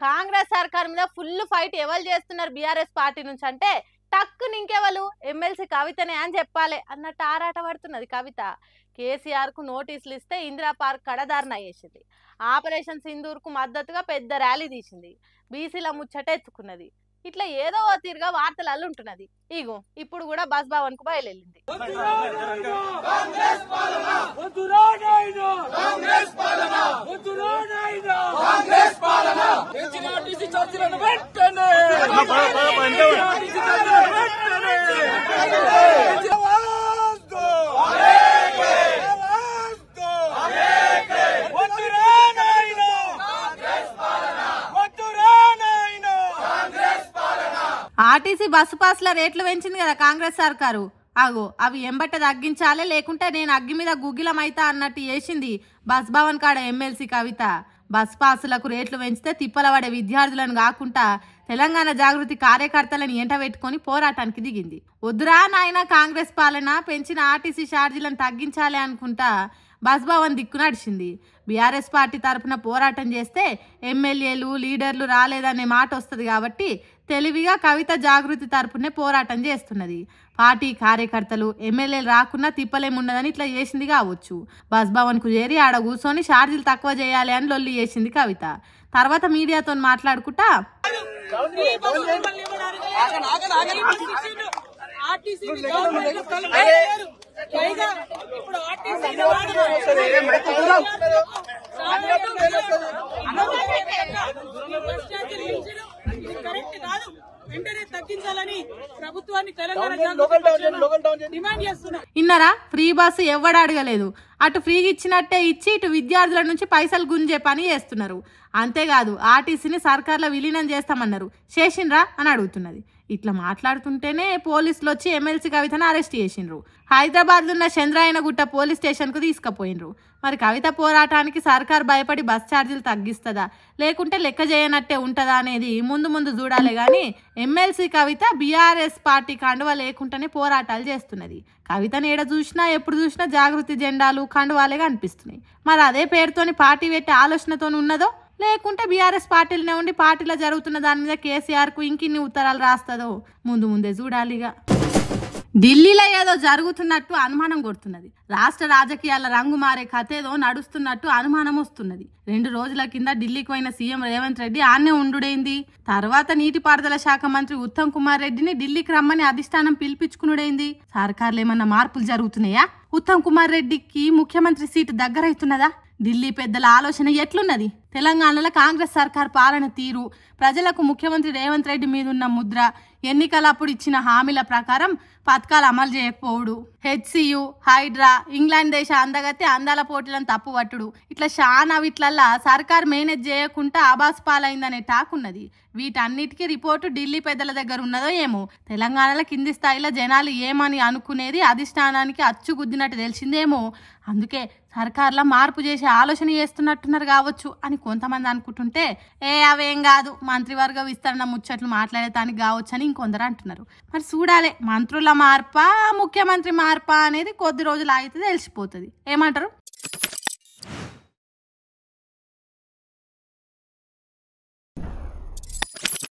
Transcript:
కాంగ్రెస్ సర్కార్ మీద full fight ఎవరు చేస్తున్నారు బీఆర్ఎస్ పార్టీ నుంచి అంటే టక్కు ఇంకెవరు ఎమ్మెల్సీ కవితనే అని చెప్పాలి అన్నట్టు ఆరాట పడుతున్నది కవిత. కేసీఆర్ కు నోటీసులు ఇస్తే ఇందిరా పార్క్ కడదారణ చేసింది. ఆపరేషన్ సింధూర్ కు మద్దతుగా పెద్ద ర్యాలీ తీసింది. బీసీల ముచ్చట ఎత్తుకున్నది. ఇట్లా ఏదో తీరుగా వార్తలు అల్లుంటున్నది. ఇగో ఇప్పుడు కూడా బస్ భవన్ కు బయలుదేరింది. ఆర్టీసీ బస్సు పాస్ల రేట్లు పెంచింది కదా కాంగ్రెస్ సర్కారు. అగో అవి ఎంబట్ట తగ్గించాలే, లేకుంటే నేను అగ్గి మీద గుగ్గిలమైతా అన్నట్టు చేసింది బస్ భవన్ కాడ ఎమ్మెల్సీ కవిత. బస్ పాసులకు రేట్లు పెంచితే తిప్పల పడే విద్యార్థులను కాకుండా తెలంగాణ జాగృతి కార్యకర్తలను ఎంట పెట్టుకుని పోరాటానికి దిగింది. వద్దురా నాయన కాంగ్రెస్ పాలన, పెంచిన ఆర్టీసీ ఛార్జీలను తగ్గించాలి అనుకుంటా బస్ భవన్ దిక్కు నడిచింది. బీఆర్ఎస్ పార్టీ తరఫున పోరాటం చేస్తే ఎమ్మెల్యేలు లీడర్లు రాలేదనే మాట వస్తుంది కాబట్టి తెలివిగా కవిత జాగృతి తరఫునే పోరాటం చేస్తున్నది. పార్టీ కార్యకర్తలు ఎమ్మెల్యేలు రాకున్నా తిప్పలేమున్నదని ఇట్లా చేసింది కావచ్చు. బస్ భవన్ కు చేరి ఆడ కూర్చొని ఛార్జీలు తక్కువ చేయాలి అని లొల్లి చేసింది కవిత. తర్వాత మీడియాతో మాట్లాడుకుంటా ఇన్నరా ఫ్రీ బస్సు ఎవడు అడగలేదు. అటు ఫ్రీగా ఇచ్చినట్టే ఇచ్చి ఇటు విద్యార్థుల నుంచి పైసలు గుంజే పని చేస్తున్నారు. అంతేకాదు ఆర్టీసీని సర్కార్లో విలీనం చేస్తామన్నారు, చేసిండ్రా అని అడుగుతున్నది. ఇట్లా మాట్లాడుతుంటేనే పోలీసులు వచ్చి ఎమ్మెల్సీ కవితను అరెస్ట్ చేసిండ్రు. హైదరాబాద్లో ఉన్న చంద్రాయనగుట్ట పోలీస్ స్టేషన్కు తీసుకుపోయినరు. మరి కవిత పోరాటానికి సర్కార్ భయపడి బస్ ఛార్జీలు తగ్గిస్తుందా లేకుంటే లెక్క చేయనట్టే ఉంటుందా అనేది ముందు ముందు చూడాలి. కానీ ఎమ్మెల్సీ కవిత బీఆర్ఎస్ పార్టీ కండువా లేకుండానే పోరాటాలు చేస్తున్నది. కవితను ఏడ చూసినా ఎప్పుడు చూసినా జాగృతి జెండాలు కండువాలేగా అనిపిస్తున్నాయి. మరి అదే పేరుతోని పార్టీ పెట్టే ఆలోచనతో ఉన్నదో లేకుంటే బీఆర్ఎస్ పార్టీలనే ఉండి పార్టీలో జరుగుతున్న దాని మీద కేసీఆర్ కు ఇంకిన్ని ఉత్తరాలు రాస్తుందో ముందే చూడాలిగా. ఢిల్లీలో ఏదో జరుగుతున్నట్టు అనుమానం కొడుతున్నది. రాష్ట్ర రాజకీయాల రంగు మారే కథ ఏదో నడుస్తున్నట్టు అనుమానం వస్తున్నది. 2 రోజుల కింద ఢిల్లీకి పోయిన సీఎం రేవంత్ రెడ్డి ఆన్నే ఉండుడైంది. తర్వాత నీటిపారుదల శాఖ మంత్రి ఉత్తమ్ కుమార్ రెడ్డిని ఢిల్లీకి రమ్మని అధిష్టానం పిలిపించుకునుడైంది. సర్కార్లు ఏమన్నా మార్పులు జరుగుతున్నాయా? ఉత్తమ్ కుమార్ రెడ్డికి ముఖ్యమంత్రి సీటు దగ్గరైతున్నదా? ఢిల్లీ పెద్దల ఆలోచన ఎట్లున్నది? తెలంగాణలో కాంగ్రెస్ సర్కార్ పాలన తీరు, ప్రజలకు ముఖ్యమంత్రి రేవంత్ రెడ్డి మీద ఉన్న ముద్ర, ఎన్నికలప్పుడు ఇచ్చిన హామీల ప్రకారం పథకాలు అమలు చేయకపోవడు, హెచ్సియు, హైడ్రా, ఇంగ్లాండ్ దేశ అందగత్తే అందాల పోటీలను తప్పుపట్టుడు, ఇట్లా షాన్ అవిట్లల్లా సర్కార్ మేనేజ్ చేయకుండా ఆబాస్ పాలైందనే టాక్ ఉన్నది. వీటన్నిటికీ రిపోర్టు ఢిల్లీ పెద్దల దగ్గర ఉన్నదో ఏమో. తెలంగాణలో కింది స్థాయిలో జనాలు ఏమని అనుకునేది అధిష్టానానికి అచ్చుగుద్దినట్టు తెలిసిందేమో. అందుకే సర్కార్లో మార్పు చేసే ఆలోచన చేస్తున్నట్టున్నారు కావచ్చు అని కొంతమంది అనుకుంటుంటే, అవేం కాదు మంత్రివర్గ విస్తరణ ముచ్చట్లు మాట్లాడేదానికి కావచ్చు అని ఇంకొందరు అంటున్నారు. మరి చూడాలి మంత్రుల మార్పా ముఖ్యమంత్రి మార్పా అనేది కొద్ది రోజులు ఆగితే తెలిసిపోతుంది. ఏమంటారు?